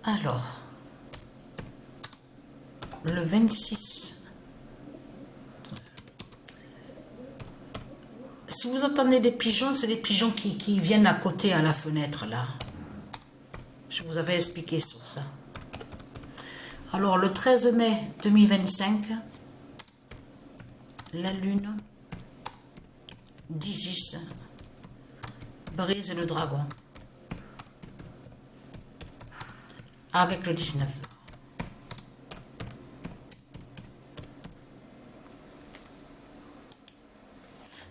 Alors, le 26. Si vous entendez des pigeons, c'est des pigeons qui viennent à côté à la fenêtre, là. Je vous avais expliqué sur ça. Alors, le 13 mai 2025, la lune d'Isis brise le dragon avec le 19.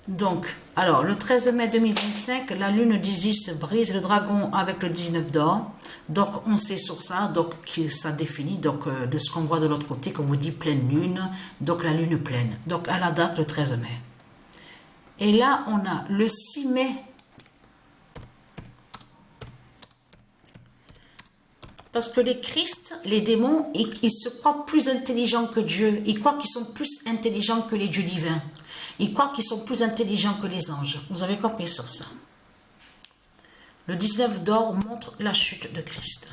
Donc, alors, le 13 mai 2025, la lune d'Isis brise le dragon avec le 19 d'or. Donc, on sait sur ça, donc ça définit donc, de ce qu'on voit de l'autre côté, comme vous dit, pleine lune, donc la lune pleine. Donc, à la date, le 13 mai. Et là, on a le 6 mai. Parce que les Christ, les démons, ils se croient plus intelligents que Dieu. Ils croient qu'ils sont plus intelligents que les dieux divins. Ils croient qu'ils sont plus intelligents que les anges. Vous avez compris sur ça. Le 19 d'or montre la chute de Christ.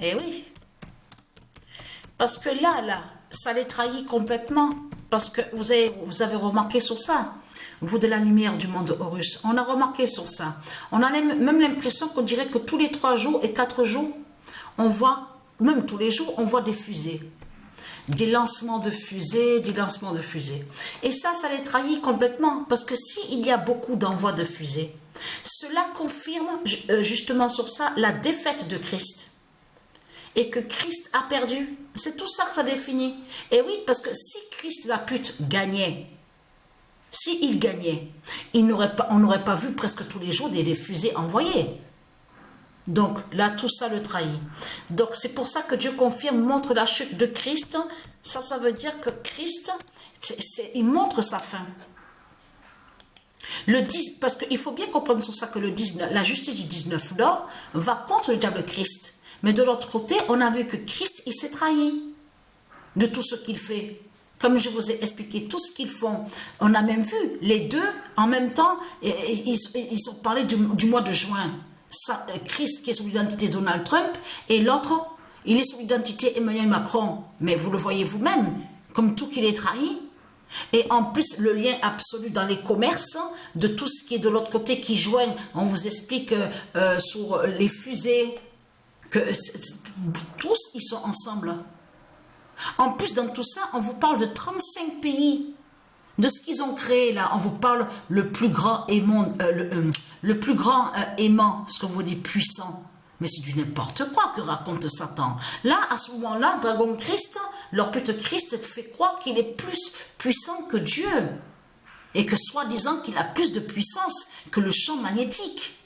Eh oui. Parce que là, ça les trahit complètement. Parce que vous avez remarqué sur ça. Vous de la lumière du monde Horus. On a remarqué sur ça. On a même l'impression qu'on dirait que tous les 3 jours et 4 jours, on voit, même tous les jours, on voit des fusées. Des lancements de fusées, des lancements de fusées. Et ça les trahit complètement. Parce que s'il y a beaucoup d'envois de fusées, cela confirme justement sur ça la défaite de Christ. Et que Christ a perdu. C'est tout ça que ça définit. Et oui, parce que si Christ la pute gagnait, s'il gagnait, on n'aurait pas vu presque tous les jours des fusées envoyées. Donc là, tout ça le trahit. Donc c'est pour ça que Dieu confirme, montre la chute de Christ. Ça veut dire que Christ, il montre sa fin. Parce qu'il faut bien comprendre sur ça que la justice du 19 d'or va contre le diable Christ. Mais de l'autre côté, on a vu que Christ, il s'est trahi de tout ce qu'il fait. Comme je vous ai expliqué tout ce qu'ils font, on a même vu les deux en même temps, ils ont parlé du mois de juin. Christ qui est sous l'identité Donald Trump et l'autre, il est sous l'identité Emmanuel Macron. Mais vous le voyez vous-même, comme tout qu'il est trahi. Et en plus, le lien absolu dans les commerces, de tout ce qui est de l'autre côté qui joignent, on vous explique sur les fusées, que tous ils sont ensemble. En plus, dans tout ça, on vous parle de 35 pays, de ce qu'ils ont créé là. On vous parle le plus grand aimant, ce qu'on vous dit puissant. Mais c'est du n'importe quoi que raconte Satan. Là, à ce moment-là, Dragon Christ, leur petit Christ fait croire qu'il est plus puissant que Dieu. Et que soi-disant qu'il a plus de puissance que le champ magnétique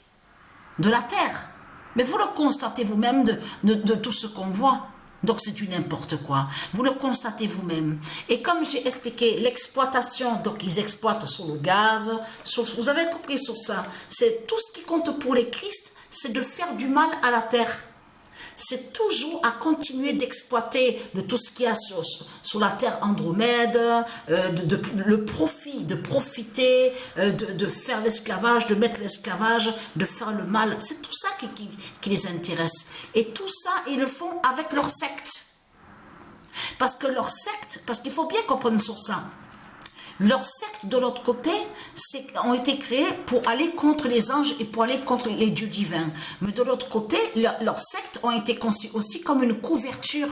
de la Terre. Mais vous le constatez vous-même de tout ce qu'on voit. Donc c'est du n'importe quoi. Vous le constatez vous-même. Et comme j'ai expliqué, l'exploitation, donc ils exploitent sur le gaz, vous avez compris sur ça. C'est tout ce qui compte pour les Christ, c'est de faire du mal à la terre. C'est toujours à continuer d'exploiter de tout ce qu'il y a sur la terre Andromède, le profit, de profiter, de faire l'esclavage, de mettre l'esclavage, de faire le mal. C'est tout ça qui les intéresse. Et tout ça, ils le font avec leur secte. Parce qu'il faut bien comprendre sur ça. Leurs sectes de l'autre côté ont été créées pour aller contre les anges et pour aller contre les dieux divins. Mais de l'autre côté, leurs sectes ont été conçues aussi comme une couverture.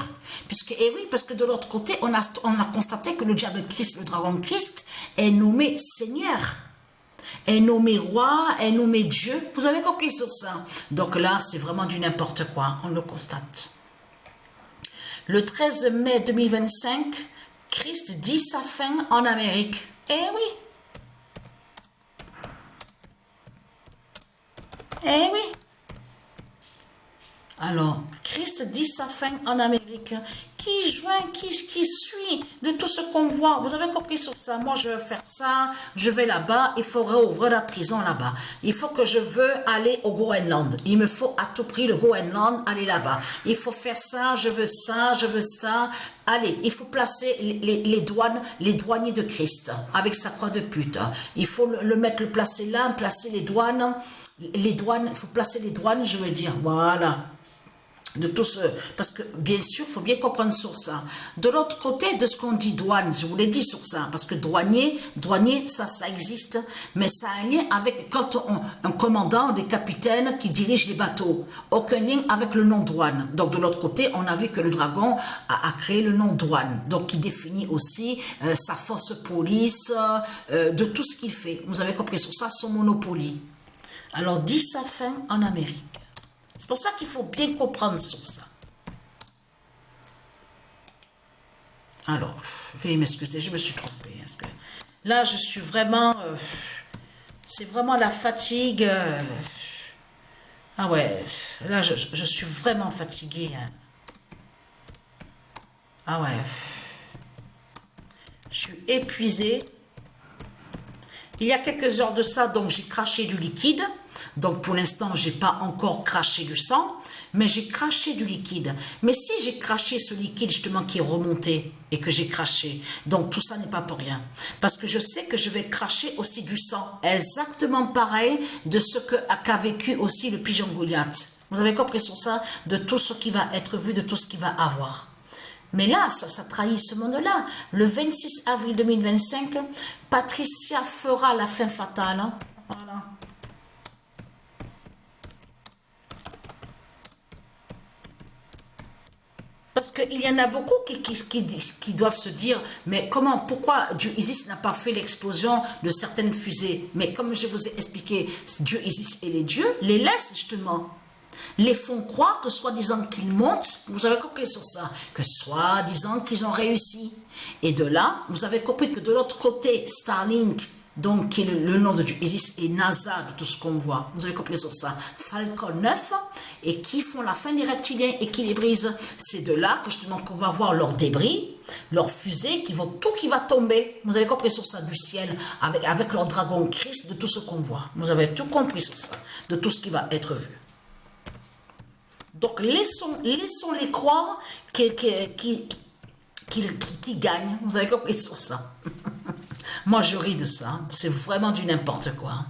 Et oui, parce que de l'autre côté, on a constaté que le diable Christ, le dragon Christ, est nommé Seigneur, est nommé roi, est nommé Dieu. Vous avez compris sur ça. Donc là, c'est vraiment du n'importe quoi, on le constate. Le 13 mai 2025, Christ dit sa fin en Amérique. Eh oui. Eh oui. Alors, Christ dit sa fin en Amérique. Qui joint, qui suit de tout ce qu'on voit. Vous avez compris sur ça. Moi, je veux faire ça. Je vais là-bas. Il faut rouvrir la prison là-bas. Il faut que je veux aller au Groenland. Il me faut à tout prix le Groenland, aller là-bas. Il faut faire ça. Je veux ça. Je veux ça. Allez, il faut placer les douaniers de Christ avec sa croix de pute. Il faut le placer là, placer les douanes. les douanes, il faut placer les douanes, je veux dire, voilà. De tout ce, parce que bien sûr, il faut bien comprendre sur ça. De l'autre côté de ce qu'on dit douane, je vous l'ai dit sur ça, parce que douanier, ça existe, mais ça a un lien avec quand un commandant, des capitaines qui dirigent les bateaux, aucun lien avec le nom douane. Donc de l'autre côté, on a vu que le dragon a créé le nom douane, donc qui définit aussi sa force police, de tout ce qu'il fait. Vous avez compris sur ça, son monopoly. Alors 10 à fin en Amérique. C'est pour ça qu'il faut bien comprendre sur ça. Alors, veuillez m'excuser, je me suis trompée. Parce que là, je suis vraiment... c'est vraiment la fatigue. Ah ouais, là, je suis vraiment fatiguée. Hein. Ah ouais. Je suis épuisée. Il y a quelques heures de ça, donc j'ai craché du liquide. Donc pour l'instant, je n'ai pas encore craché du sang, mais j'ai craché du liquide. Mais si j'ai craché ce liquide justement qui est remonté et que j'ai craché, donc tout ça n'est pas pour rien. Parce que je sais que je vais cracher aussi du sang, exactement pareil de ce qu'a vécu aussi le pigeon Goliath. Vous avez compris sur ça, de tout ce qui va être vu, de tout ce qu'il va avoir. Mais là, ça trahit ce monde-là. Le 26 avril 2025, Patricia fera la fin fatale. Hein. Voilà. Parce qu'il y en a beaucoup qui doivent se dire, mais comment, pourquoi Dieu Isis n'a pas fait l'explosion de certaines fusées? Mais comme je vous ai expliqué, Dieu Isis et les dieux les laissent justement. Les font croire que soi-disant qu'ils montent, vous avez compris sur ça, que soi-disant qu'ils ont réussi. Et de là, vous avez compris que de l'autre côté, Starlink, donc qui est le nom de Dieu Isis, et NASA, de tout ce qu'on voit, vous avez compris sur ça, Falcon 9, et qui font la fin des reptiliens et qui les brisent. C'est de là que justement qu'on va voir leurs débris, leurs fusées, tout qui va tomber. Vous avez compris sur ça, du ciel, avec leur dragon Christ, de tout ce qu'on voit. Vous avez tout compris sur ça, de tout ce qui va être vu. Donc, laissons-les croire qu'ils gagnent. Vous avez compris sur ça. Moi, je ris de ça. C'est vraiment du n'importe quoi.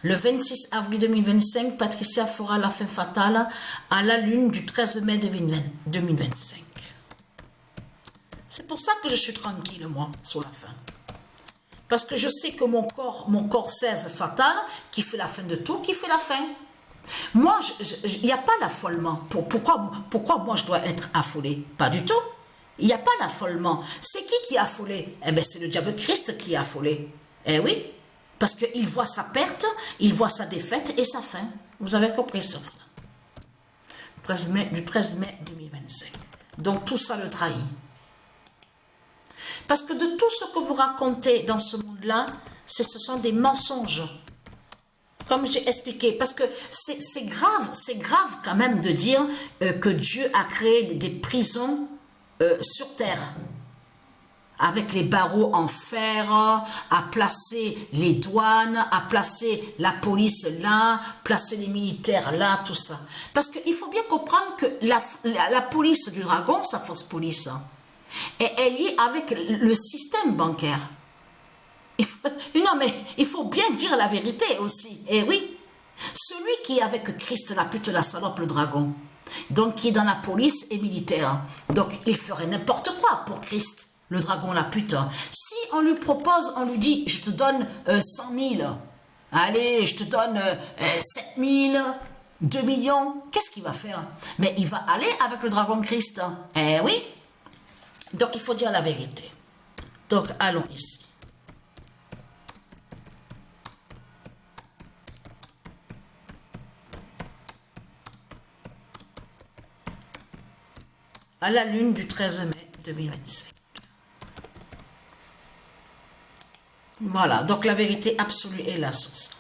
Le 26 avril 2025, Patricia fera la fin fatale à la lune du 13 mai 2025. C'est pour ça que je suis tranquille, moi, sur la fin. Parce que je sais que mon corps 16 fatal, qui fait la fin de tout, qui fait la fin. Moi, il n'y a pas l'affolement. Pourquoi moi je dois être affolé? Pas du tout. Il n'y a pas l'affolement. C'est qui est affolé? Eh bien, c'est le diable Christ qui est affolé. Eh oui, parce qu'il voit sa perte, il voit sa défaite et sa fin. Vous avez compris sur ça. Du 13 mai 2025. Donc, tout ça le trahit. Parce que de tout ce que vous racontez dans ce monde-là, ce sont des mensonges. Comme j'ai expliqué, parce que c'est grave quand même de dire que Dieu a créé des prisons sur terre, avec les barreaux en fer, à placer les douanes, à placer la police là, placer les militaires là, tout ça. Parce qu'il faut bien comprendre que la police du dragon, sa fausse police, et elle est avec le système bancaire. Non, mais il faut bien dire la vérité aussi. Et oui, celui qui est avec Christ, la pute, la salope, le dragon, donc qui est dans la police et militaire, donc il ferait n'importe quoi pour Christ, le dragon, la pute. Si on lui propose, on lui dit, je te donne 100 000, allez, je te donne 7 000, 2 millions, qu'est-ce qu'il va faire? Mais il va aller avec le dragon Christ. Eh oui. Donc il faut dire la vérité. Donc allons ici. À la lune du 13 mai 2025. Voilà, donc la vérité absolue est là sur ça.